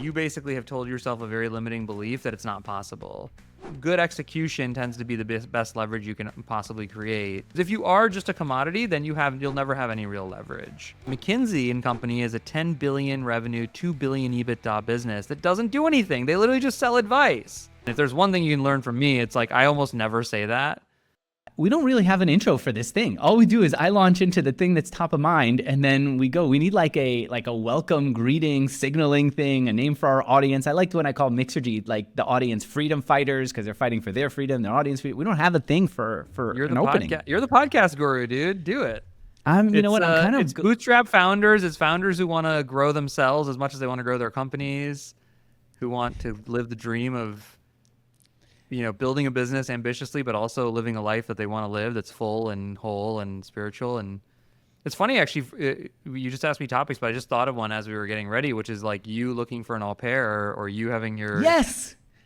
you basically have told yourself a very limiting belief that it's not possible. Good execution tends to be the best leverage you can possibly create. If you are just a commodity, then you'll never have any real leverage. McKinsey and Company is a 10 billion revenue, 2 billion EBITDA business that doesn't do anything. They literally just sell advice. If there's one thing you can learn from me, it's like I almost never say that. We don't really have an intro for this thing. All we do is I launch into the thing that's top of mind, and then we go. We need like a welcome, greeting, signaling thing, a name for our audience. I like when I call Mixergy like the audience freedom fighters because they're fighting for their freedom, their audience freedom. We don't have a thing for an opening. You're the podcast guru, dude. Do it. You know what? I'm kind of it's bootstrap founders. It's founders who want to grow themselves as much as they want to grow their companies, who want to live the dream of building a business ambitiously, but also living a life that they want to live that's full and whole and spiritual. And it's funny, actually, you just asked me topics, but I just thought of one as we were getting ready, which is like you looking for an au pair or you having your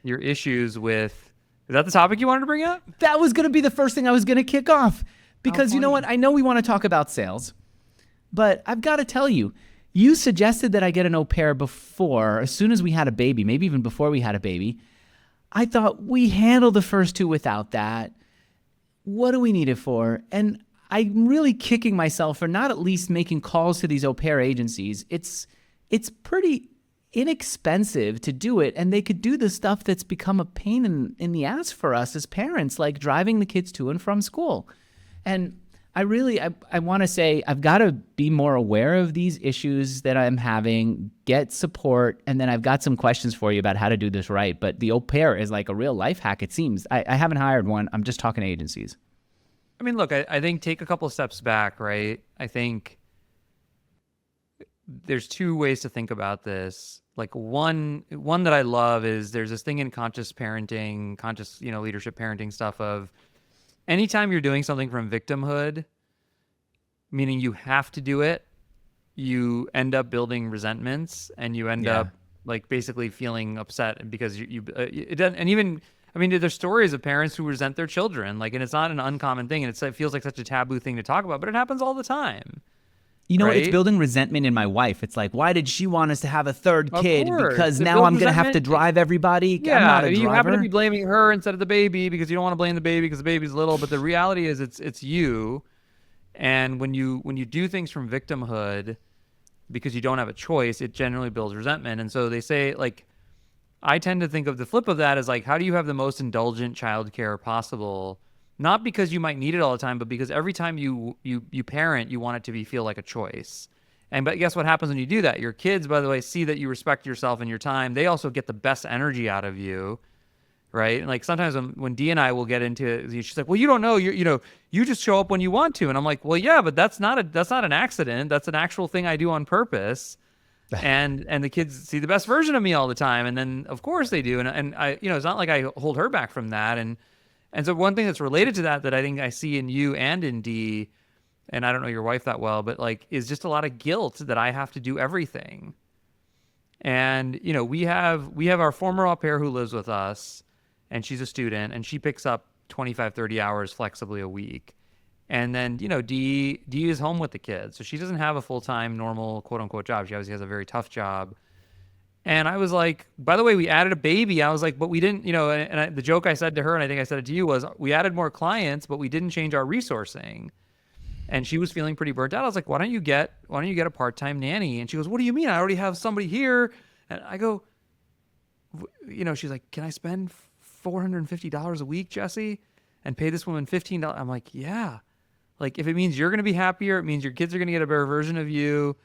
issues with. Is that the topic you wanted to bring up? That was going to be the first thing I was going to kick off because you know what? I know we want to talk about sales, but I've got to tell you, you suggested that I get an au pair before, as soon as we had a baby, maybe even before we had a baby. I thought we handled the first two without that. What do we need it for? And I'm really kicking myself for not at least making calls to these au pair agencies. It's pretty inexpensive to do it, and they could do the stuff that's become a pain in the ass for us as parents, like driving the kids to and from school. And I want to say I've got to be more aware of these issues that I'm having, get support, and then I've got some questions for you about how to do this right. But the au pair is like a real life hack, it seems. I haven't hired one. I'm just talking to agencies. I mean, look, I think take a couple of steps back, right? I think there's two ways to think about this. Like one that I love is there's this thing in conscious parenting, leadership parenting stuff of, anytime you're doing something from victimhood, meaning you have to do it, you end up building resentments and you end up like basically feeling upset because it doesn't. And even, I mean, there's stories of parents who resent their children, like, and it's not an uncommon thing, and it feels like such a taboo thing to talk about, but it happens all the time. You know, It's building resentment in my wife. It's like, why did she want us to have a third kid? Because now I'm going to have to drive everybody. Yeah, I'm not a driver. You happen to be blaming her instead of the baby because you don't want to blame the baby because the baby's little. But the reality is it's you. And when you do things from victimhood because you don't have a choice, it generally builds resentment. And so they say, like, I tend to think of the flip of that as like, how do you have the most indulgent childcare possible? Not because you might need it all the time, but because every time you parent, you want it to feel like a choice. But guess what happens when you do that? Your kids, by the way, see that you respect yourself and your time. They also get the best energy out of you, right? And like sometimes when Dee and I will get into it, she's like, "Well, you don't know. You just show up when you want to." And I'm like, "Well, yeah, but that's not an accident. That's an actual thing I do on purpose." and the kids see the best version of me all the time, and then of course they do. And I, it's not like I hold her back from that. And so one thing that's related to that I think I see in you and in Dee, and I don't know your wife that well, but like is just a lot of guilt that I have to do everything. And we have our former au pair who lives with us, and she's a student, and she picks up 25, 30 hours flexibly a week. And then Dee is home with the kids, so she doesn't have a full-time normal quote unquote job. She obviously has a very tough job. And I was like, by the way, we added a baby. I was like, but we didn't, the joke I said to her, and I think I said it to you, was we added more clients, but we didn't change our resourcing. And she was feeling pretty burnt out. I was like, why don't you get a part-time nanny? And she goes, what do you mean? I already have somebody here. And I go, she's like, can I spend $450 a week, Jesse, and pay this woman $15? I'm like, yeah. Like, if it means you're going to be happier, it means your kids are going to get a better version of you.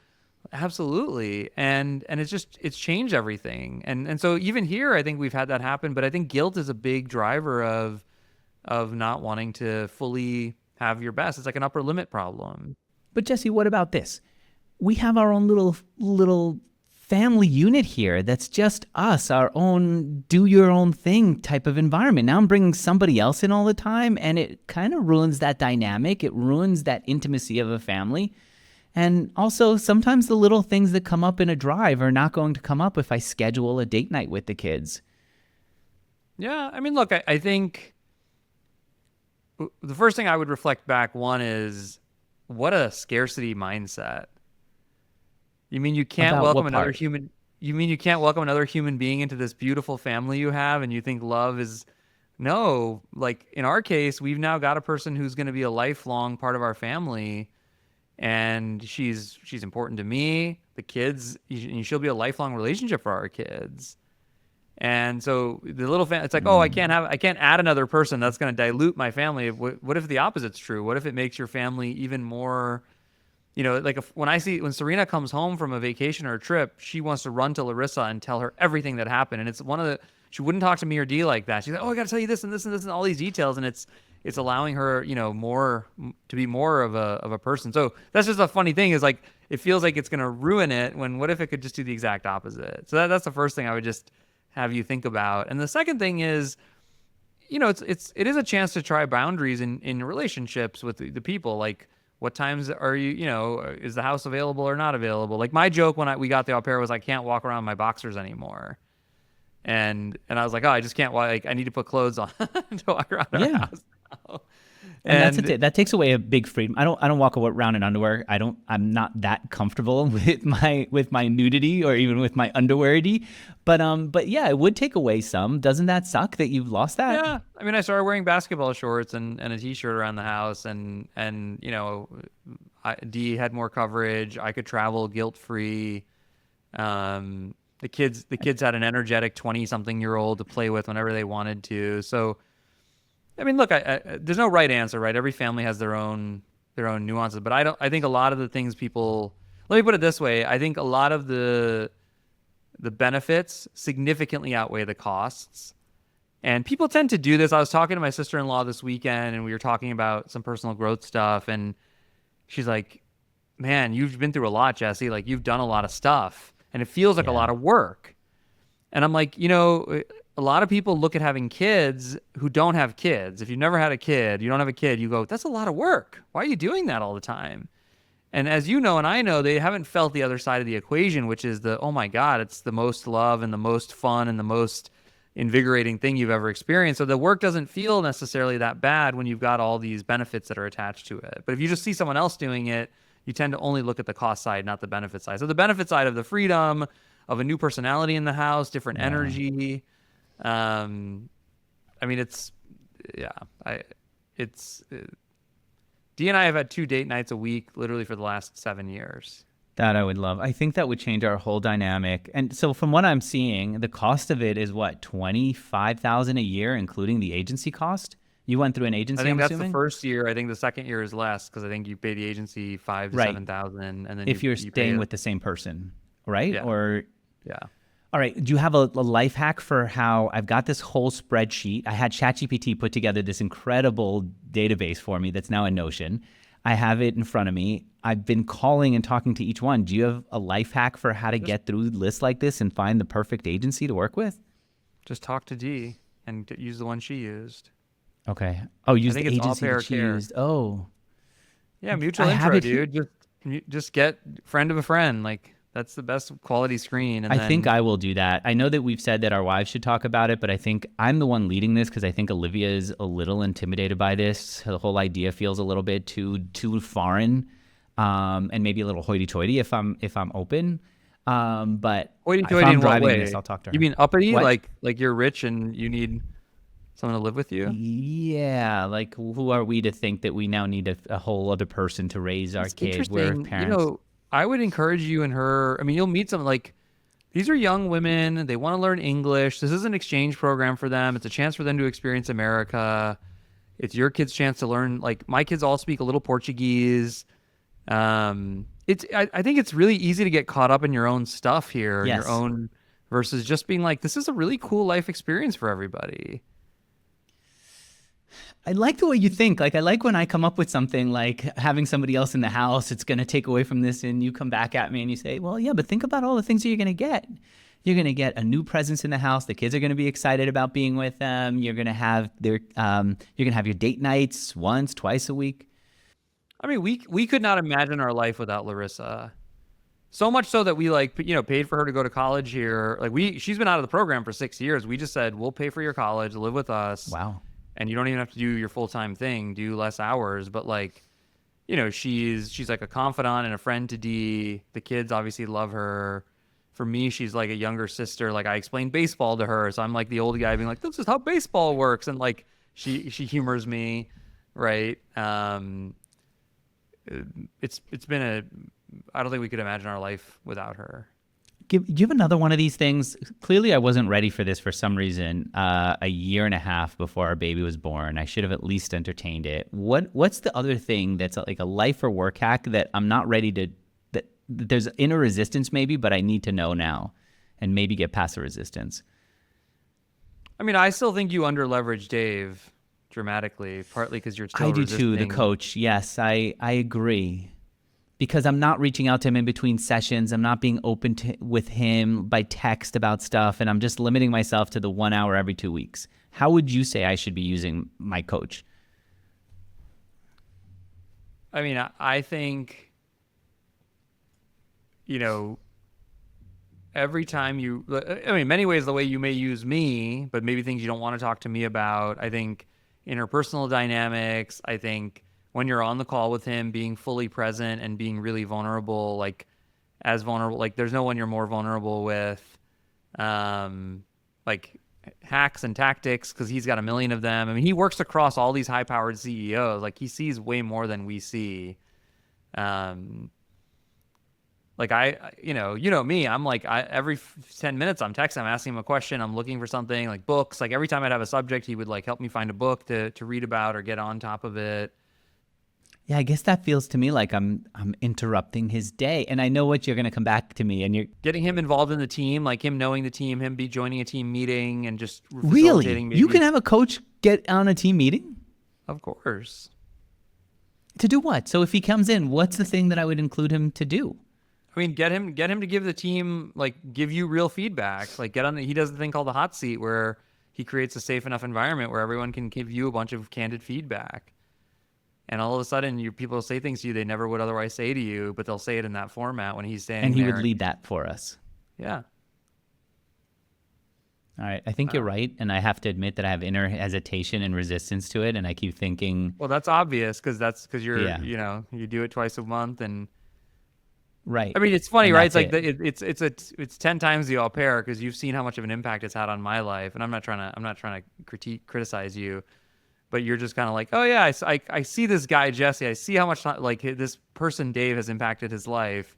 Absolutely. And it's changed everything. And so even here, I think we've had that happen, but I think guilt is a big driver of not wanting to fully have your best. It's like an upper limit problem. But Jesse, what about this? We have our own little family unit here that's just us, our own do your own thing type of environment. Now I'm bringing somebody else in all the time, and it kind of ruins that dynamic. It ruins that intimacy of a family. And also, sometimes the little things that come up in a drive are not going to come up if I schedule a date night with the kids. Yeah, I mean, look, I think the first thing I would reflect back, one is, what a scarcity mindset. You mean you can't welcome another human? You mean you can't welcome another human being into this beautiful family you have, and you think love is no, like in our case, we've now got a person who's going to be a lifelong part of our family, and she's important to me, the kids, and she'll be a lifelong relationship for our kids. And so the little it's like, oh, I can't add another person that's going to dilute my family. What if the opposite's true? What if it makes your family even more, like when Serena comes home from a vacation or a trip, she wants to run to Larissa and tell her everything that happened. And it's she wouldn't talk to me or Dee like that. She's like, oh, I got to tell you this and this and this and all these details. And it's allowing her, more to be more of a person. So that's just a funny thing is like, it feels like it's going to ruin it when what if it could just do the exact opposite? So that's the first thing I would just have you think about. And the second thing is, it is a chance to try boundaries in relationships with the people. Like, what times are is the house available or not available? Like my joke when we got the au pair was I can't walk around in my boxers anymore. And I was like, oh, I just can't walk. Like, I need to put clothes on to walk around our house now. And that takes away a big freedom. I don't walk around in underwear. I'm not that comfortable with my nudity or even with my underwearity. But yeah, it would take away some. Doesn't that suck that you've lost that? Yeah. I mean, I started wearing basketball shorts and a t-shirt around the house and Dee had more coverage. I could travel guilt-free. The kids had an energetic 20-something-year-old to play with whenever they wanted to. So I mean, look, there's no right answer, right? Every family has their own nuances, but I think a lot of the things let me put it this way. I think a lot of the benefits significantly outweigh the costs. And people tend to do this. I was talking to my sister-in-law this weekend and we were talking about some personal growth stuff. And she's like, man, you've been through a lot, Jesse. Like you've done a lot of stuff and it feels like a lot of work. And I'm like, a lot of people look at having kids who don't have kids. If you've never had a kid, you don't have a kid, you go, that's a lot of work. Why are you doing that all the time? And as you know, and I know, they haven't felt the other side of the equation, which is oh my God, it's the most love and the most fun and the most invigorating thing you've ever experienced. So the work doesn't feel necessarily that bad when you've got all these benefits that are attached to it. But if you just see someone else doing it, you tend to only look at the cost side, not the benefit side. So the benefit side of the freedom, of a new personality in the house, different energy. I mean, Dee and I have had 2 date nights a week, literally for the last 7 years. That I would love. I think that would change our whole dynamic. And so from what I'm seeing, the cost of it is what, $25,000 a year, including the agency cost? You went through an agency, I think I'm that's assuming? the first year. I think the second year is less because I think you pay the agency $5,000 to $7,000, and then if you're staying with the same person, right? Yeah. Or yeah. All right. Do you have a life hack for how I've got this whole spreadsheet? I had ChatGPT put together this incredible database for me that's now in Notion. I have it in front of me. I've been calling and talking to each one. Do you have a life hack for how to get through lists like this and find the perfect agency to work with? Just talk to Dee and use the one she used. Okay. Oh, use the agency that she used. Oh. Yeah, mutual intro, dude. Just get friend of a friend. Like, that's the best quality screen. And I think I will do that. I know that we've said that our wives should talk about it, but I think I'm the one leading this because I think Olivia is a little intimidated by this. The whole idea feels a little bit too foreign, and maybe a little hoity-toity if I'm open. But hoity-toity if I'm in what driving way? this, I'll talk to her. You mean uppity? What? Like you're rich and you need someone to live with you? Yeah. Like, who are we to think that we now need a whole other person to raise our kids? We're parents. I would encourage you and her. I mean, you'll meet some these are young women. They want to learn English. This is an exchange program for them. It's a chance for them to experience America. It's your kids' chance to learn. Like, my kids all speak a little Portuguese. I think it's really easy to get caught up in your own stuff here, Yes. your own, versus just being like, this is a really cool life experience for everybody. I like the way you think. Like, I like when I come up with something like having somebody else in the house, it's going to take away from this, and you come back at me and you say, well, yeah, but think about all the things that you're going to get. You're going to get a new presence in the house. The kids are going to be excited about being with them. You're going to have you're going to have your date nights once, twice a week. I mean, we could not imagine our life without Larissa. So much so that we paid for her to go to college here. Like, she's been out of the program for 6 years. We just said, we'll pay for your college, live with us. Wow. And you don't even have to do your full-time thing, do less hours. But she's like a confidant and a friend to Dee. The kids obviously love her. for me, she's like a younger sister. Like I explained baseball to her, so I'm like the old guy being like, "This is how baseball works," and like she humors me, right? It's been a. I don't think we could imagine our life without her. Do you have another one of these things? Clearly, I wasn't ready for this for some reason. A year and a half before our baby was born, I should have at least entertained it. What's the other thing that's like a life or work hack that I'm not ready to? That there's inner resistance maybe, but I need to know now, and maybe get past the resistance. I mean, I still think you underleverage Dave dramatically, partly because you're still I do too, the resisting. coach. Yes, I agree. Because I'm not reaching out to him in between sessions. I'm not being open with him by text about stuff, and I'm just limiting myself to the 1 hour every 2 weeks. How would you say I should be using my coach? I mean, I think, you know, every time you, I mean, many ways the way you may use me, but maybe things you don't want to talk to me about. I think interpersonal dynamics. I think when you're on the call with him, being fully present and being really vulnerable, like as vulnerable, like there's no one you're more vulnerable with, like hacks and tactics, because he's got a million of them. I mean, he works across all these high-powered CEOs. Like he sees way more than we see. Like you know me, I'm like, every 10 minutes I'm texting, I'm asking him a question, I'm looking for something, like books. Like every time I'd have a subject, he would like help me find a book to read about or get on top of it. Yeah, I guess that feels to me like I'm interrupting his day, and I know what you're going to come back to me, and you're Getting him involved in the team, like him knowing the team, him be joining a team meeting and just really. facilitating maybe. You can have a coach get on a team meeting Of course. to do what? So if he comes in, what's the thing that I would include him to do? I mean, get him to give the team, like give you real feedback. Like he does the thing called the hot seat where he creates a safe enough environment where everyone can give you a bunch of candid feedback. And all of a sudden, people say things to you they never would otherwise say to you, but they'll say it in that format when he's standing And he there. would lead that for us. Yeah. All right. I think you're right. And I have to admit that I have inner hesitation and resistance to it. And I keep thinking. Well, that's obvious because you're, Yeah. you do it twice a month. And Right. I mean, it's funny, And right? It's that's like it's 10 times the au pair because you've seen how much of an impact it's had on my life. And I'm not trying to criticize you. But you're just kind of like, oh yeah, I see this guy Jesse. I see how much like this person Dave has impacted his life,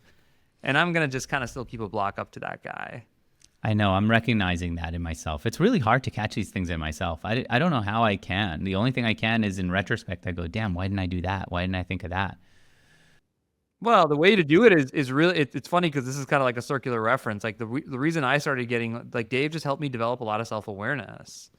and I'm gonna just kind of still keep a block up to that guy. I know. I'm recognizing that in myself. It's really hard to catch these things in myself. I don't know how I can. The only thing I can is in retrospect, I go, damn, why didn't I do that? Why didn't I think of that? Well, the way to do it is really it's funny because this is kind of like a circular reference. Like the reason I started getting like Dave just helped me develop a lot of self-awareness.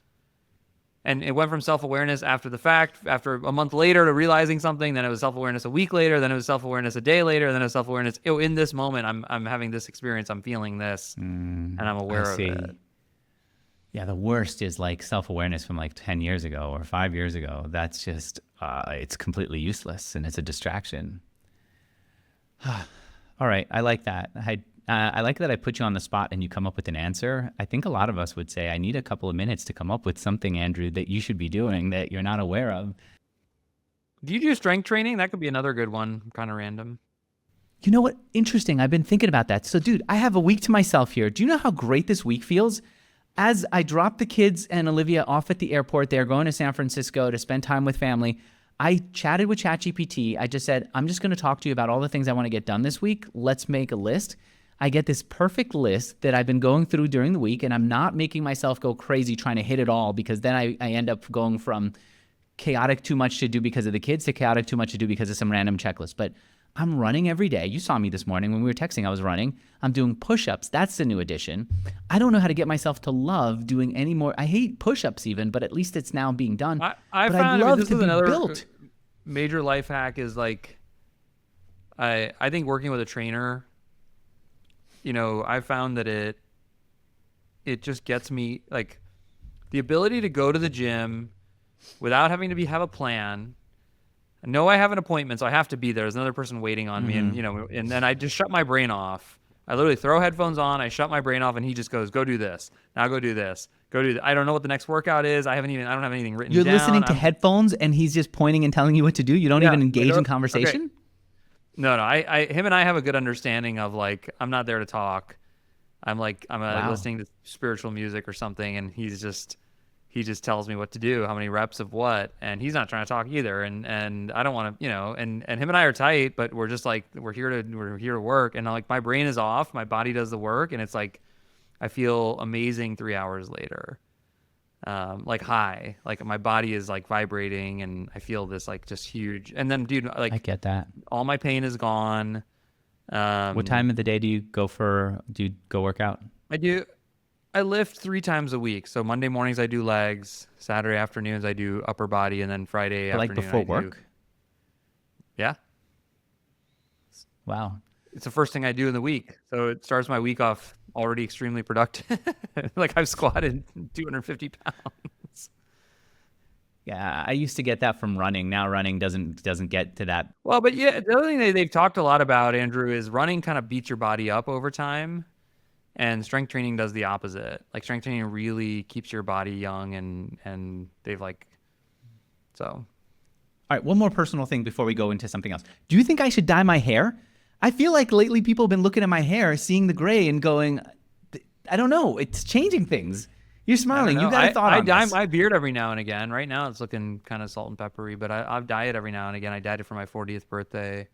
And it went from self-awareness after the fact, after a month later, to realizing something. Then it was self-awareness a week later. Then it was self-awareness a day later. Then it was self-awareness. In this moment, I'm having this experience. I'm feeling this, and I'm aware of it. Yeah, the worst is like self-awareness from like 10 years ago or 5 years ago. That's just, it's completely useless and it's a distraction. All right, I like that. I like that I put you on the spot and you come up with an answer. I think a lot of us would say, I need a couple of minutes to come up with something, Andrew, that you should be doing that you're not aware of. Do you do strength training? That could be another good one, kind of random. You know what? Interesting. I've been thinking about that. So, dude, I have a week to myself here. Do you know how great this week feels? As I drop the kids and Olivia off at the airport, they're going to San Francisco to spend time with family. I chatted with ChatGPT. I just said, I'm just going to talk to you about all the things I want to get done this week. Let's make a list. I get this perfect list that I've been going through during the week, and I'm not making myself go crazy trying to hit it all, because then I end up going from chaotic too much to do because of the kids to chaotic too much to do because of some random checklist. But I'm running every day. You saw me this morning when we were texting. I was running. I'm doing push-ups. That's the new addition. I don't know how to get myself to love doing any more. I hate push-ups even, but at least it's now being done. I but found I'd love this to is be another built. Major life hack is like, I think working with a trainer, I found that it just gets me like the ability to go to the gym without having to have a plan. I know I have an appointment, so I have to be there. There's another person waiting on me, and then I just shut my brain off. I literally throw headphones on, I shut my brain off, and he just goes, go do this. Now go do this. Go do that. I don't know what the next workout is. I don't have anything written down. You're listening to headphones and he's just pointing and telling you what to do? You don't even engage in conversation? Okay. No, him and I have a good understanding of like, I'm not there to talk. I'm Wow. listening to spiritual music or something, and he just tells me what to do, how many reps of what, and he's not trying to talk either. And I don't want to, and him and I are tight, but we're just like we're here to work, and like my brain is off, my body does the work, and it's like I feel amazing 3 hours later. Like high, like my body is like vibrating, and I feel this like just huge. And then, dude, I like get that. all my pain is gone. What Um, time of the day do you go work out? I do. I lift 3 times a week. So Monday mornings I do legs, Saturday afternoons I do upper body, and then Friday Like afternoon before I do. work? Yeah, Wow. it's the first thing I do in the week. So it starts my week off already extremely productive. Like I've squatted 250 pounds. Yeah, I used to get that from running. Now running doesn't get to that. Well, but yeah, the other thing they've talked a lot about, Andrew, is running kind of beats your body up over time, and strength training does the opposite. Like strength training really keeps your body young, and they've like so. All right, one more personal thing before we go into something else. Do you think I should dye my hair? I feel like lately people have been looking at my hair, seeing the gray, and going, I don't know, it's changing things. You're I don't smiling. know. You got a thought I on dye this. my beard every now and again. Right now it's looking kind of salt and peppery, but I've dyed it every now and again. I dyed it for my 40th birthday.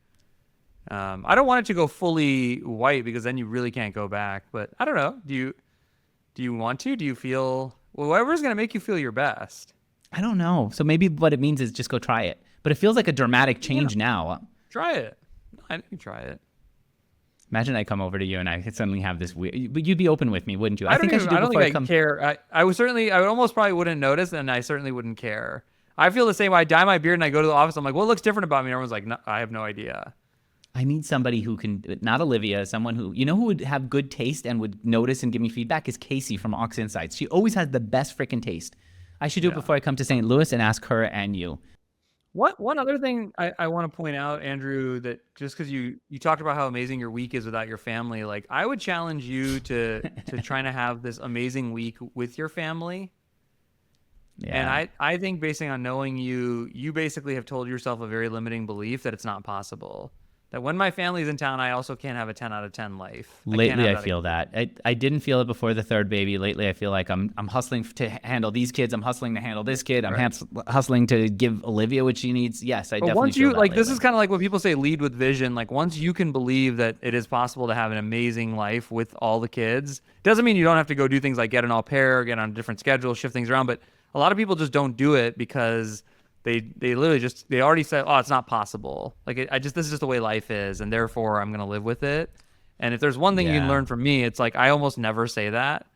I don't want it to go fully white because then you really can't go back. But I don't know. Do you want to? Do you feel well, whatever's gonna make you feel your best? I don't know. So maybe what it means is just go try it. But it feels like a dramatic Yeah, change now. try it. I can try it. Imagine I come over to you and I suddenly have this weird. But you'd be open with me, wouldn't you? I think I should do I it don't before think I I come. care. I would certainly, I would almost probably wouldn't notice, and I certainly wouldn't care. I feel the same way. I dye my beard and I go to the office. I'm like, what looks different about me? And everyone's like, no, I have no idea. I need somebody who can, not Olivia, someone who, who would have good taste and would notice and give me feedback is Casey from Ox Insights. She always has the best freaking taste. I should do it Yeah. before I come to St. Louis and ask her and you. What one other thing I want to point out, Andrew, that just because you talked about how amazing your week is without your family, like I would challenge you to trying to have this amazing week with your family. And Yeah. I think based on knowing you, you basically have told yourself a very limiting belief that it's not possible. That when my family's in town, I also can't have a 10 out of 10 life. I can't Lately, have I feel that. I didn't feel it before the third baby. Lately, I feel like I'm hustling to handle these kids. I'm hustling to handle this kid. I'm Right. hustling to give Olivia what she needs. Yes, I But definitely once feel you that like, this lately. is kind of like what people say, lead with vision. Like once you can believe that it is possible to have an amazing life with all the kids, doesn't mean you don't have to go do things like get an au pair, get on a different schedule, shift things around. But a lot of people just don't do it because they literally just, they already said, oh, it's not possible. Like this is just the way life is, and therefore I'm gonna live with it. And if there's one thing you can Yeah. learn from me, it's like I almost never say that.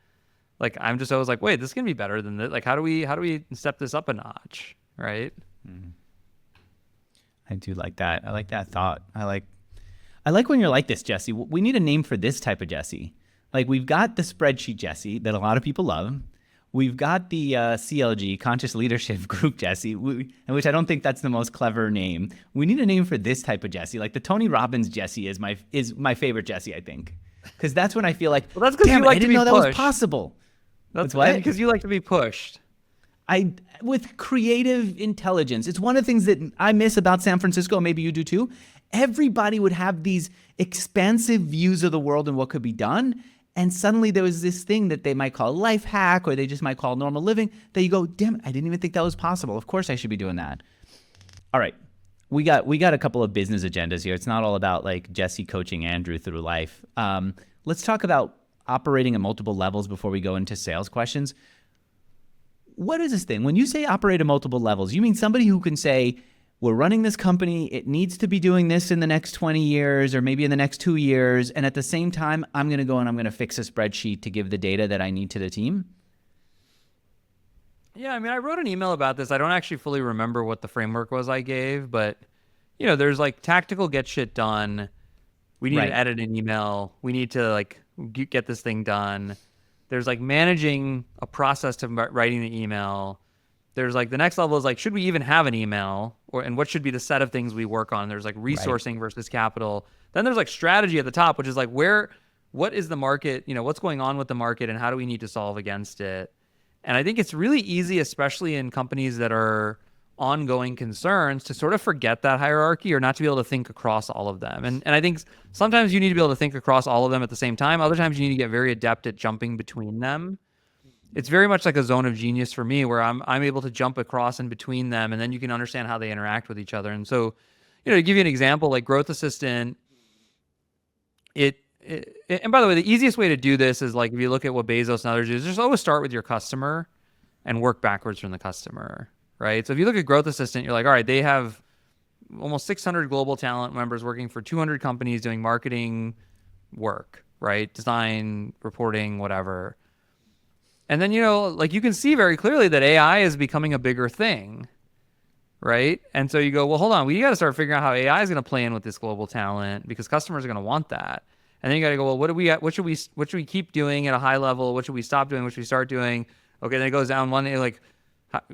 Like I'm just always like, wait, this can be better than this. Like how do we step this up a notch, right? I do like that. I like that thought. I like when you're like this, Jesse. We need a name for this type of Jesse. Like we've got the spreadsheet Jesse that a lot of people love. We've got the CLG, Conscious Leadership Group Jesse, in which I don't think that's the most clever name. We need a name for this type of Jesse. Like the Tony Robbins Jesse is my favorite Jesse, I think. Because that's when I feel like, Well, that's 'cause damn you it, like I to didn't be know that was pushed. possible. That's what? because you like to be pushed. With creative intelligence, it's one of the things that I miss about San Francisco. Maybe you do too. Everybody would have these expansive views of the world and what could be done. And suddenly there was this thing that they might call life hack, or they just might call normal living, that you go, damn it, I didn't even think that was possible. Of course I should be doing that. All right. We got a couple of business agendas here. It's not all about like Jesse coaching Andrew through life. Let's talk about operating at multiple levels before we go into sales questions. What is this thing? When you say operate at multiple levels, you mean somebody who can say, we're running this company, it needs to be doing this in the next 20 years or maybe in the next 2 years, and at the same time, I'm going to go and I'm going to fix a spreadsheet to give the data that I need to the team? Yeah, I mean, I wrote an email about this. I don't actually fully remember what the framework was I gave, but there's like tactical get shit done. We need Right. to edit an email. We need to like get this thing done. There's like managing a process to writing the email. There's like the next level is like, should we even have an email, and what should be the set of things we work on? There's like resourcing versus capital. Then there's like strategy at the top, which is like what is the market, what's going on with the market and how do we need to solve against it? And I think it's really easy, especially in companies that are ongoing concerns to sort of forget that hierarchy or not to be able to think across all of them. And I think sometimes you need to be able to think across all of them at the same time. Other times you need to get very adept at jumping between them. It's very much like a zone of genius for me where I'm able to jump across in between them, and then you can understand how they interact with each other. And so, to give you an example, like Growth Assistant, and by the way, the easiest way to do this is like if you look at what Bezos and others do, is just always start with your customer and work backwards from the customer, right? So if you look at Growth Assistant, you're like, all right, they have almost 600 global talent members working for 200 companies doing marketing work, right? Design, reporting, whatever. And then, like you can see very clearly that AI is becoming a bigger thing, right? And so you go, well, hold on, we got to start figuring out how AI is going to play in with this global talent because customers are going to want that. And then you got to go, well, what should we keep doing at a high level? What should we stop doing? What should we start doing? Okay, then it goes down one, like,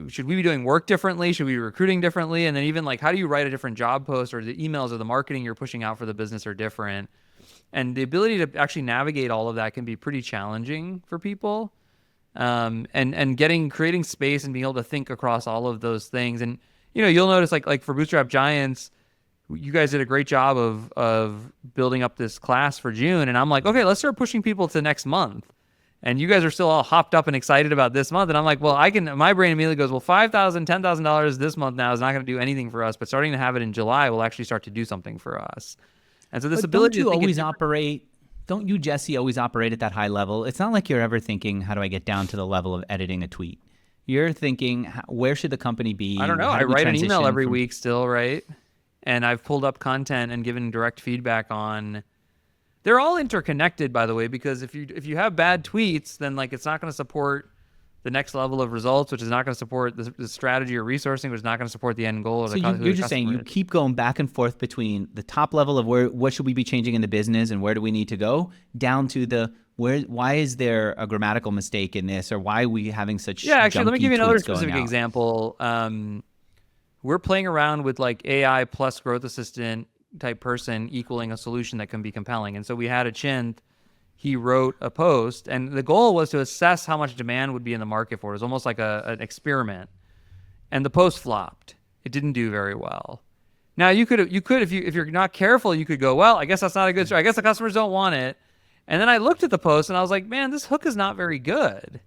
should we be doing work differently? Should we be recruiting differently? And then even like, how do you write a different job post, or the emails or the marketing you're pushing out for the business are different? And the ability to actually navigate all of that can be pretty challenging for people. And creating space and being able to think across all of those things. And, you'll notice like for Bootstrap Giants, you guys did a great job of building up this class for June. And I'm like, okay, let's start pushing people to next month. And you guys are still all hopped up and excited about this month. And I'm like, well, my brain immediately goes, well, $5,000, $10,000 this month now is not going to do anything for us, but starting to have it in July will actually start to do something for us. And so this ability to always operate. Don't you, Jesse, always operate at that high level? It's not like you're ever thinking, how do I get down to the level of editing a tweet? You're thinking, where should the company be? I don't know. I write an email every week still, right? And I've pulled up content and given direct feedback on. They're all interconnected, by the way, because if you have bad tweets, then like it's not going to support the next level of results, which is not going to support the strategy or resourcing, which is not going to support the end goal. Of you're just saying you keep going back and forth between the top level of what should we be changing in the business and where do we need to go, down to why is there a grammatical mistake in this, or why are we having such actually, let me give you another specific example. We're playing around with like AI plus Growth Assistant type person equaling a solution that can be compelling. And so we had a Chinth. He wrote a post, and the goal was to assess how much demand would be in the market for it. It was almost like an experiment. And the post flopped. It didn't do very well. Now you could if you're not careful, you could go, well, I guess that's not a good story. I guess the customers don't want it. And then I looked at the post and I was like, man, this hook is not very good.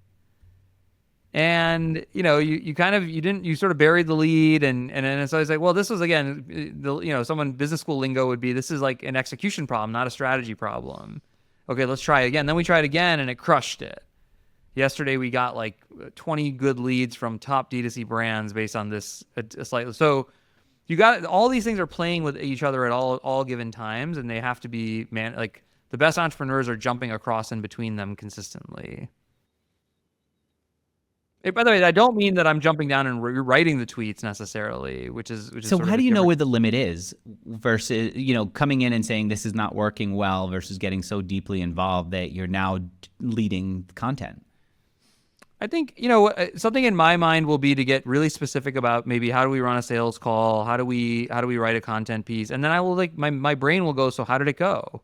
And you sort of buried the lead, and so I was like, well, this was again, someone business school lingo would be, this is like an execution problem, not a strategy problem. Okay, let's try it again. Then we tried again, and it crushed it. Yesterday, we got like 20 good leads from top D2C brands based on this slightly. So you got all these things are playing with each other at all given times, and they have to be like the best entrepreneurs are jumping across in between them consistently. By the way, I don't mean that I'm jumping down and rewriting the tweets necessarily, which is so. How do you know where the limit is versus coming in and saying this is not working well versus getting so deeply involved that you're now leading content? I think something in my mind will be to get really specific about maybe how do we run a sales call, how do we write a content piece, and then I will my brain will go, so how did it go?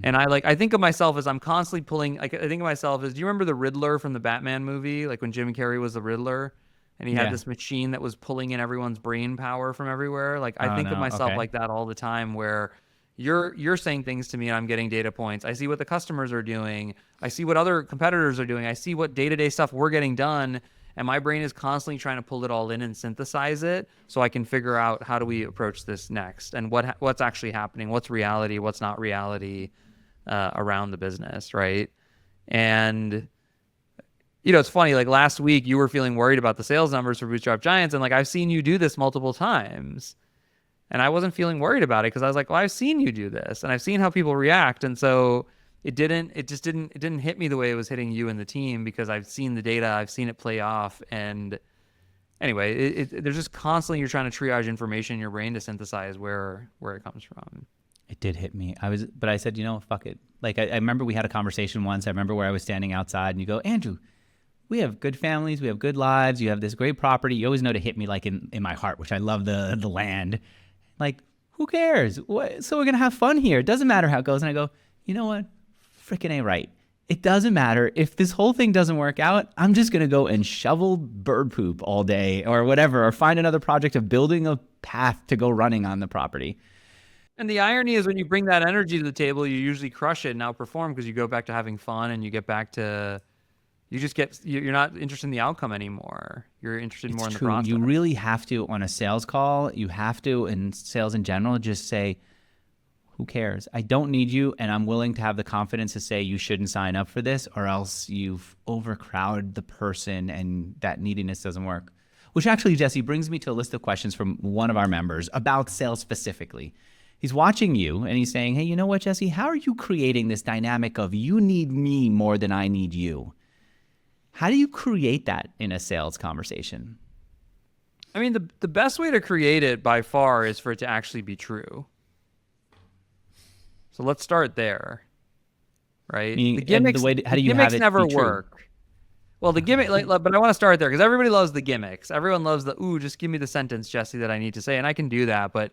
And I think of myself as I'm constantly pulling. I think of myself as, do you remember the Riddler from the Batman movie? Like when Jim Carrey was the Riddler, and he had this machine that was pulling in everyone's brain power from everywhere. Like I think of myself like that all the time, where you're saying things to me and I'm getting data points. I see what the customers are doing. I see what other competitors are doing. I see what day-to-day stuff we're getting done. And my brain is constantly trying to pull it all in and synthesize it so I can figure out how do we approach this next, and what's actually happening, what's reality, what's not reality around the business, right? And it's funny, like last week you were feeling worried about the sales numbers for Bootstrap Giants, and like I've seen you do this multiple times, and I wasn't feeling worried about it because I was like, well, I've seen you do this, and I've seen how people react, and so it didn't hit me the way it was hitting you and the team, because I've seen the data, I've seen it play off. And anyway, there's just constantly, you're trying to triage information in your brain to synthesize where it comes from. It did hit me. But I said, fuck it. Like I remember we had a conversation once. I remember where I was standing outside and you go, Andrew, we have good families, we have good lives, you have this great property. You always know to hit me like in my heart, which I love the land. Like, who cares? So we're going to have fun here. It doesn't matter how it goes. And I go, you know what? Freaking A right. It doesn't matter. If this whole thing doesn't work out, I'm just going to go and shovel bird poop all day or whatever, or find another project of building a path to go running on the property. And the irony is when you bring that energy to the table, you usually crush it and outperform because you go back to having fun and you get back to, you're not interested in the outcome anymore. You're interested more in the process. You really have to, on a sales call, you have to, in sales in general, just say, who cares? I don't need you, and I'm willing to have the confidence to say you shouldn't sign up for this, or else you've overcrowded the person and that neediness doesn't work. Which actually, Jesse, brings me to a list of questions from one of our members about sales specifically. He's watching you and he's saying, hey, you know what, Jesse, how are you creating this dynamic of you need me more than I need you? How do you create that in a sales conversation? I mean, the best way to create it by far is for it to actually be true. So let's start there, right? Meaning, the gimmicks, how do you have it never be true? work. Well, the gimmick, but I want to start there because everybody loves the gimmicks. Everyone loves the, ooh, just give me the sentence, Jesse, that I need to say, and I can do that. But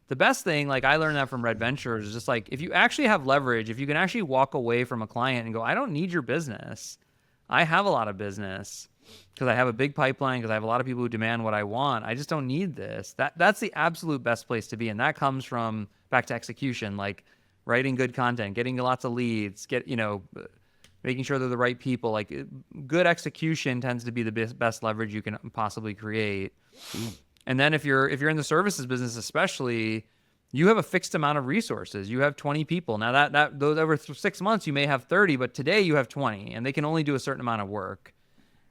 the best thing, like I learned that from Red Ventures, is just like if you actually have leverage, if you can actually walk away from a client and go, I don't need your business. I have a lot of business because I have a big pipeline, because I have a lot of people who demand what I want. I just don't need this. That's the absolute best place to be, and that comes from back to execution, like writing good content, getting lots of leads, making sure they're the right people. Like good execution tends to be the best leverage you can possibly create. And then if you're in the services business, especially, you have a fixed amount of resources. You have 20 people. Now those over 6 months, you may have 30, but today you have 20 and they can only do a certain amount of work.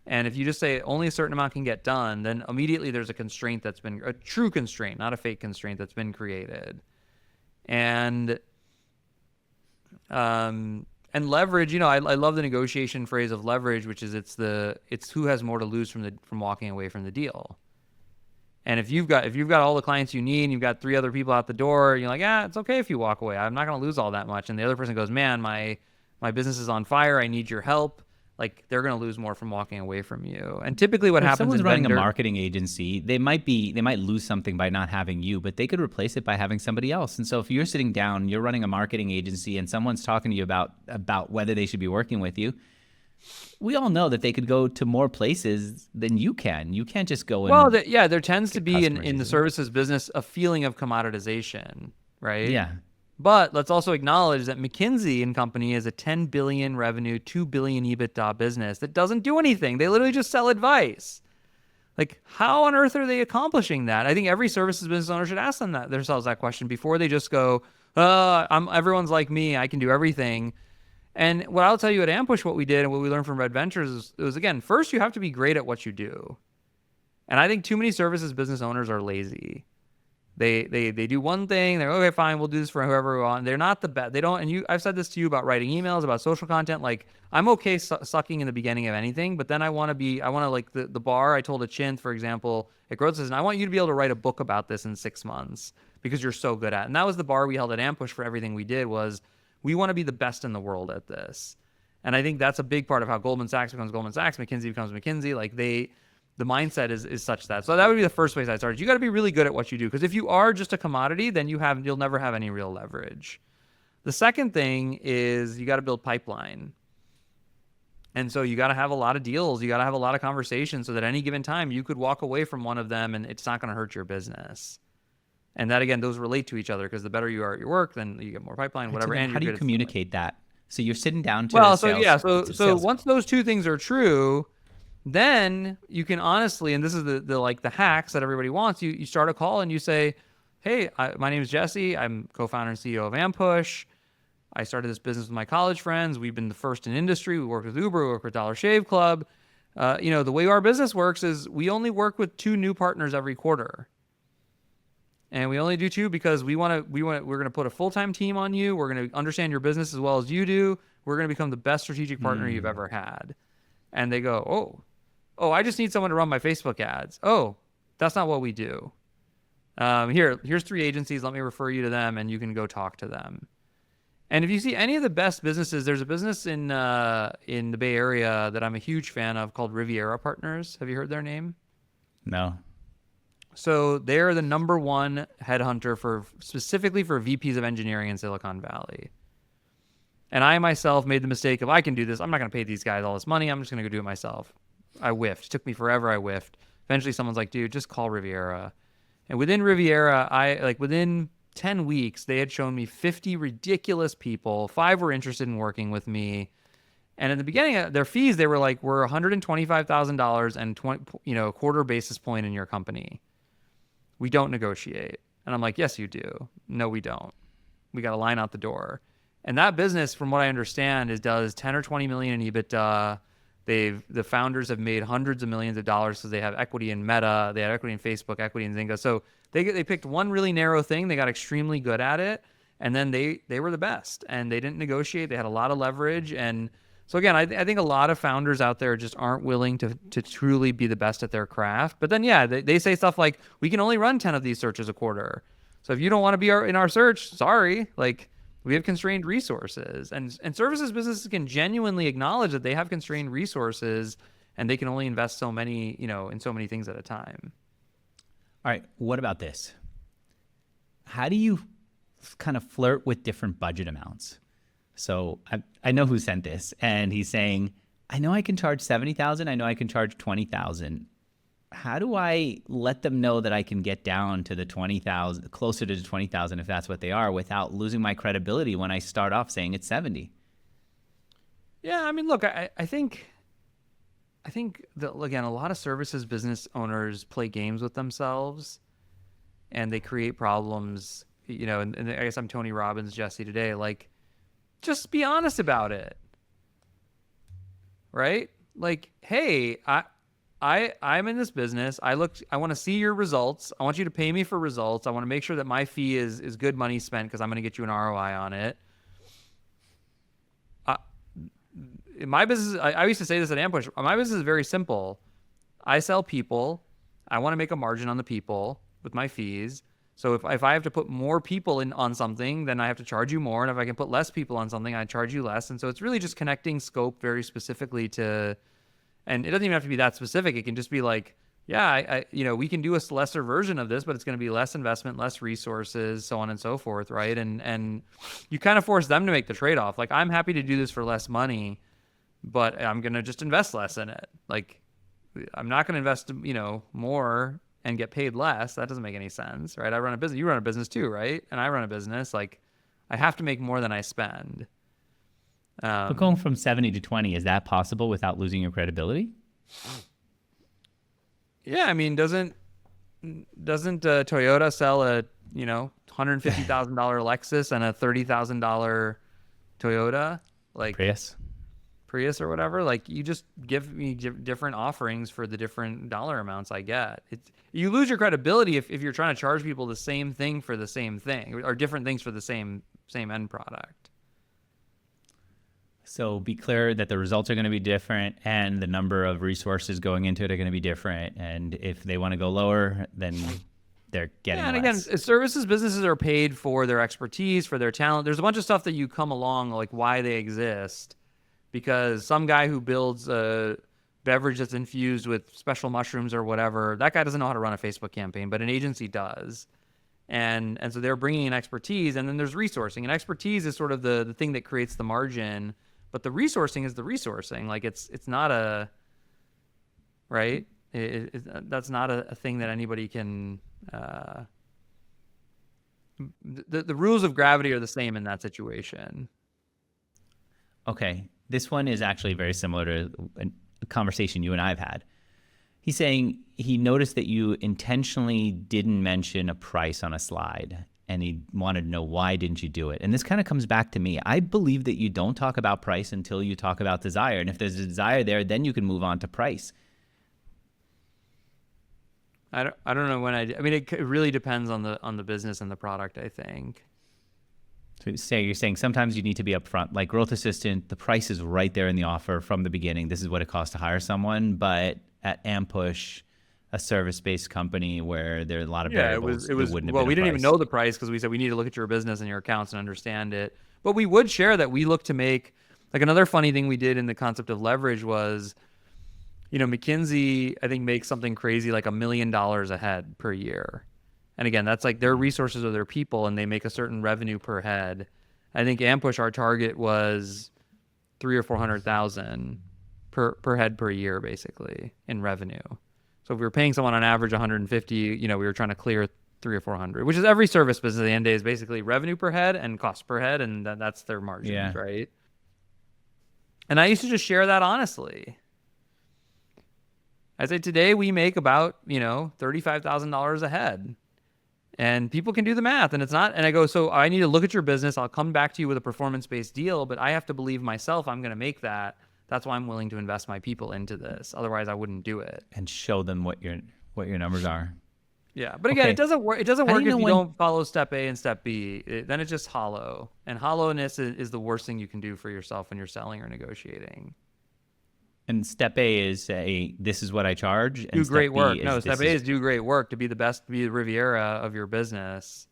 And if you just say only a certain amount can get done, then immediately there's a constraint that's been a true constraint, not a fake constraint that's been created. And leverage, I love the negotiation phrase of leverage, which is it's who has more to lose from walking away from the deal. And if you've got all the clients you need and you've got 3 other people out the door, you're like, it's okay if you walk away. I'm not going to lose all that much. And the other person goes, man, my business is on fire. I need your help. Like they're going to lose more from walking away from you. And typically what happens someone's running a marketing agency, they might lose something by not having you, but they could replace it by having somebody else. And so if you're sitting down, you're running a marketing agency and someone's talking to you about whether they should be working with you, we all know that they could go to more places than you can. You can't just go there tends to be in the services business a feeling of commoditization, right? Yeah. But let's also acknowledge that McKinsey and Company is a 10 billion revenue, 2 billion EBITDA business that doesn't do anything. They literally just sell advice. Like, how on earth are they accomplishing that? I think every services business owner should ask themselves that question before they just go, everyone's like me, I can do everything. And what I'll tell you at Ampush, what we did and what we learned from Red Ventures was again, first you have to be great at what you do. And I think too many services business owners are lazy. They do one thing. They're okay, fine. We'll do this for whoever we want. They're not the best. They don't. And I've said this to you about writing emails, about social content. Like I'm okay sucking in the beginning of anything, but then I want to like the bar. I told a Chinth, for example, at Growth System, I want you to be able to write a book about this in 6 months because you're so good at it. And that was the bar we held at Ampush for everything we did was we want to be the best in the world at this. And I think that's a big part of how Goldman Sachs becomes Goldman Sachs, McKinsey becomes McKinsey. Like the mindset is such that. So that would be the first place I started. You got to be really good at what you do. Because if you are just a commodity, then you'll never have any real leverage. The second thing is you got to build pipeline. And so you got to have a lot of deals. You got to have a lot of conversations so that any given time you could walk away from one of them and it's not going to hurt your business. And that, again, those relate to each other because the better you are at your work, then you get more pipeline, whatever. So and how do you communicate that? So you're sitting down to So once those two things are true, then you can honestly, and this is the hacks that everybody wants, you start a call and you say, hey, my name is Jesse. I'm co-founder and CEO of Ampush. I started this business with my college friends. We've been the first in industry. We work with Uber, we work with Dollar Shave Club. The way our business works is we only work with 2 new partners every quarter. And we only do 2 because we're going to put a full-time team on you. We're going to understand your business as well as you do. We're going to become the best strategic partner you've ever had. And they go, oh, I just need someone to run my Facebook ads. Oh, that's not what we do. Here's 3 agencies. Let me refer you to them and you can go talk to them. And if you see any of the best businesses, there's a business in the Bay Area that I'm a huge fan of called Riviera Partners. Have you heard their name? No. So they're the #1 headhunter specifically for VPs of engineering in Silicon Valley. And I myself made the mistake of, I can do this. I'm not going to pay these guys all this money. I'm just going to go do it myself. I whiffed. It took me forever. I whiffed. Eventually someone's like, dude, just call Riviera. And within Riviera, within 10 weeks, they had shown me 50 ridiculous people. 5 were interested in working with me. And in the beginning, their fees, they were like, we're $125,000 and 20, a quarter basis point in your company. We don't negotiate. And I'm like, yes, you do. No, we don't. We got to line out the door. And that business, from what I understand, does 10 or 20 million in EBITDA. The founders have made hundreds of millions of dollars because they have equity in Meta, they have equity in Facebook, equity in Zynga. So they picked one really narrow thing. They got extremely good at it, and then they were the best. And they didn't negotiate. They had a lot of leverage. And so again, I think a lot of founders out there just aren't willing to truly be the best at their craft. But then they say stuff like, we can only run 10 of these searches a quarter. So if you don't want to be in our search, sorry, like. We have constrained resources, and services businesses can genuinely acknowledge that they have constrained resources and they can only invest so many, in so many things at a time. All right. What about this? How do you kind of flirt with different budget amounts? So I know who sent this, and he's saying, I know I can charge 70,000. I know I can charge 20,000. How do I let them know that I can get down to the 20,000, closer to the 20,000 if that's what they are, without losing my credibility when I start off saying it's 70? Yeah, I mean, look, I think that, again, a lot of services business owners play games with themselves, and they create problems. And I guess I'm Tony Robbins, Jesse today. Like, just be honest about it, right? Like, hey, I'm in this business. I want to see your results. I want you to pay me for results. I want to make sure that my fee is good money spent because I'm going to get you an ROI on it. In my business, I used to say this at Ampush. My business is very simple. I sell people. I want to make a margin on the people with my fees. So if I have to put more people on something, then I have to charge you more. And if I can put less people on something, I charge you less. And so it's really just connecting scope very specifically to. And it doesn't even have to be that specific. It can just be like, yeah, we can do a lesser version of this, but it's going to be less investment, less resources, so on and so forth, right? And you kind of force them to make the trade-off. Like, I'm happy to do this for less money, but I'm going to just invest less in it. Like, I'm not going to invest, more and get paid less. That doesn't make any sense, right? I run a business. You run a business too, right? And I run a business. Like, I have to make more than I spend. But going from 70 to 20, is that possible without losing your credibility? Yeah, I mean, doesn't Toyota sell a $150,000 Lexus and a $30,000 Toyota, like Prius or whatever? Like, you just give me different offerings for the different dollar amounts I get. You lose your credibility if you're trying to charge people the same thing for the same thing, or different things for the same end product. So be clear that the results are going to be different and the number of resources going into it are going to be different. And if they want to go lower, then they're getting less. And again, services businesses are paid for their expertise, for their talent. There's a bunch of stuff that you come along, like why they exist, because some guy who builds a beverage that's infused with special mushrooms or whatever, that guy doesn't know how to run a Facebook campaign, but an agency does. And so they're bringing in expertise, and then there's resourcing. And expertise is sort of the thing that creates the margin. But the resourcing is the resourcing. Like, it's not a, right? That's not a thing that anybody can, the rules of gravity are the same in that situation. Okay. This one is actually very similar to a conversation you and I have had. He's saying he noticed that you intentionally didn't mention a price on a slide, and he wanted to know, why didn't you do it? And this kind of comes back to me. I believe that you don't talk about price until you talk about desire. And if there's a desire there, then you can move on to price. I don't know when I mean, it really depends on the business and the product, I think. So you're saying sometimes you need to be upfront. Like Growth Assistant, the price is right there in the offer from the beginning. This is what it costs to hire someone. But at Ampush, a service-based company where there are a lot of variables. It was we didn't even know the price because we said we need to look at your business and your accounts and understand it. But we would share that we look to make, like, another funny thing we did in the concept of leverage was, McKinsey, I think, makes something crazy like $1 million a head per year. And again, that's like their resources are their people, and they make a certain revenue per head. I think Ampush, our target was 300 or 400,000 per head per year, basically, in revenue. So if we were paying someone on average 150, we were trying to clear 300 or 400, which is every service business at the end of the day is basically revenue per head and cost per head, and that's their margins, right? And I used to just share that honestly. I say today we make about, $35,000 a head. And people can do the math, and it's not, and I go, so I need to look at your business. I'll come back to you with a performance-based deal, but I have to believe myself I'm going to make that. That's why I'm willing to invest my people into this. Otherwise I wouldn't do it. And show them what your numbers are. Yeah. But again, it doesn't work. It doesn't work if you don't follow step A and step B. Then it's just hollow. And hollowness is the worst thing you can do for yourself when you're selling or negotiating. And step A is this is what I charge. And do great work. No, step A is do great work to be the best, to be the Riviera of your business.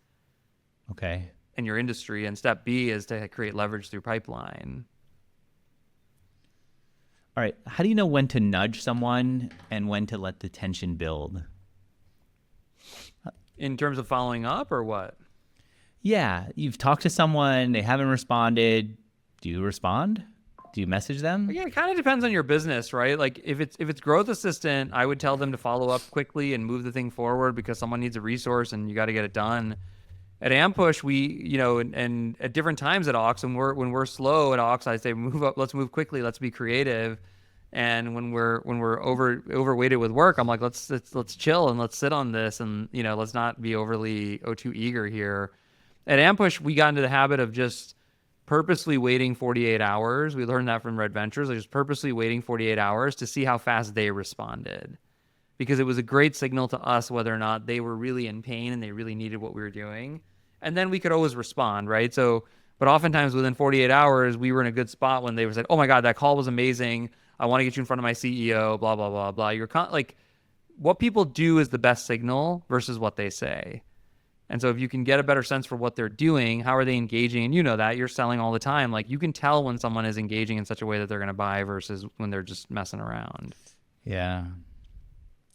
Okay. In your industry. And step B is to create leverage through pipeline. All right. How do you know when to nudge someone and when to let the tension build? In terms of following up or what? Yeah. You've talked to someone, they haven't responded. Do you respond? Do you message them? Yeah, it kind of depends on your business, right? Like if it's growth assistant, I would tell them to follow up quickly and move the thing forward because someone needs a resource and you got to get it done. At Ampush, we, and at different times at Aux, when we're slow at Aux, I say move up, let's move quickly, let's be creative. And when we're overweighted with work, I'm like, let's chill and let's sit on this and let's not be overly too eager here. At Ampush, we got into the habit of just purposely waiting 48 hours. We learned that from Red Ventures. Like just purposely waiting 48 hours to see how fast they responded, because it was a great signal to us whether or not they were really in pain and they really needed what we were doing. And then we could always respond, right? So, but oftentimes within 48 hours, we were in a good spot when they were said, "Oh my God, that call was amazing. I want to get you in front of my CEO, blah, blah, blah, blah." Like what people do is the best signal versus what they say. And so if you can get a better sense for what they're doing, how are they engaging? And that you're selling all the time. Like you can tell when someone is engaging in such a way that they're going to buy versus when they're just messing around. Yeah.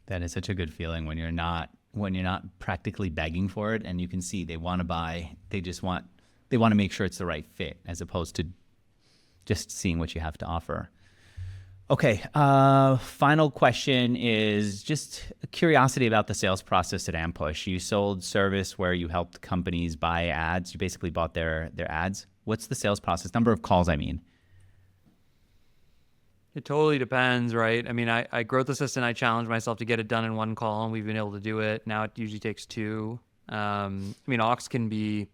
That is such a good feeling when you're not practically begging for it and you can see they want to buy. They want to make sure it's the right fit as opposed to just seeing what you have to offer. Okay, final question is just a curiosity about the sales process at Ampush. You sold service where you helped companies buy ads. You basically bought their ads. What's the sales process? Number of calls, I mean. It totally depends, right? I mean, I growth assistant, I challenged myself to get it done in one call, and we've been able to do it. Now it usually takes two. I mean, Aux can be,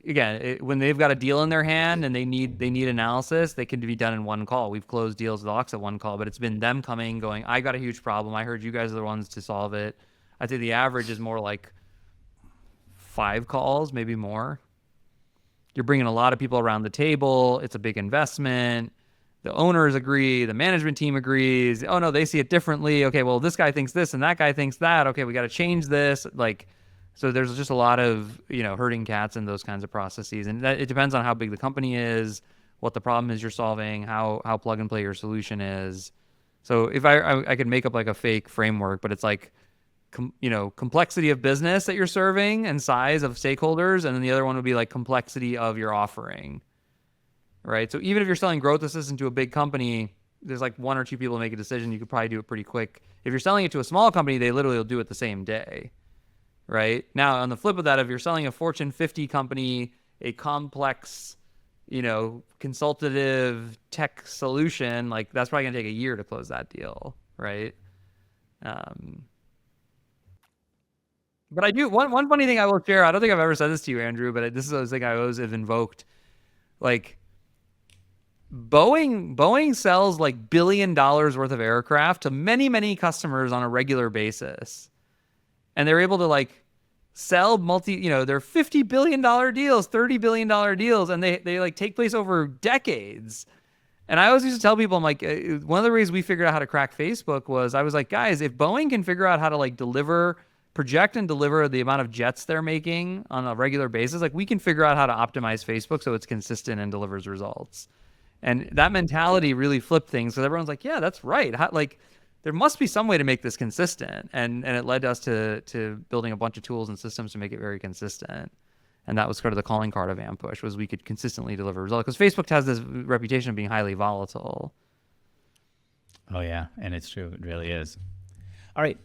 again, when they've got a deal in their hand and they need analysis, they can be done in one call. We've closed deals with Aux at one call, but it's been them coming, going, I got a huge problem. I heard you guys are the ones to solve it. I'd say the average is more like 5 calls, maybe more. You're bringing a lot of people around the table. It's a big investment. The owners agree. The management team agrees. Oh, no, they see it differently. Okay, well, this guy thinks this and that guy thinks that. Okay, we got to change this. So there's just a lot of, herding cats in those kinds of processes. And it depends on how big the company is, what the problem is you're solving, how plug and play your solution is. So if I could make up like a fake framework, but it's like, complexity of business that you're serving and size of stakeholders. And then the other one would be like complexity of your offering, right? So even if you're selling growth assistant to a big company, there's like 1 or 2 people to make a decision. You could probably do it pretty quick. If you're selling it to a small company, they literally will do it the same day. Right? Now, on the flip of that, if you're selling a Fortune 50 company, a complex, consultative tech solution, like that's probably going to take a year to close that deal, right? But I do, one funny thing I will share, I don't think I've ever said this to you, Andrew, but this is a thing I always have invoked. Like, Boeing sells like $1 billion worth of aircraft to many, many customers on a regular basis. And they're able to like sell they're $50 billion deals, $30 billion deals, and they like take place over decades. And I always used to tell people, I'm like, one of the ways we figured out how to crack Facebook was I was like, guys, if Boeing can figure out how to like project and deliver the amount of jets they're making on a regular basis, like we can figure out how to optimize Facebook so it's consistent and delivers results. And that mentality really flipped things. So everyone's like, yeah, that's right. There must be some way to make this consistent. And it led us to building a bunch of tools and systems to make it very consistent. And that was sort of the calling card of Ampush, was we could consistently deliver results. Because Facebook has this reputation of being highly volatile. Oh, yeah. And it's true. It really is. All right.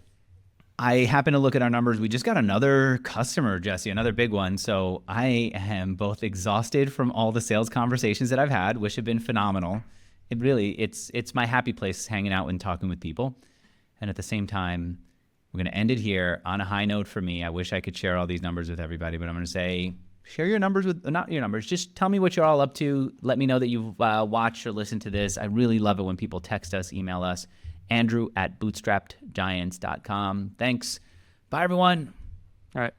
I happen to look at our numbers. We just got another customer, Jesse, another big one. So I am both exhausted from all the sales conversations that I've had, which have been phenomenal. It really, it's my happy place hanging out and talking with people. And at the same time, we're going to end it here on a high note for me. I wish I could share all these numbers with everybody, but I'm going to say, share your numbers with, not your numbers, just tell me what you're all up to. Let me know that you've watched or listened to this. I really love it when people text us, email us. Andrew@bootstrappedgiants.com. Thanks. Bye, everyone. All right.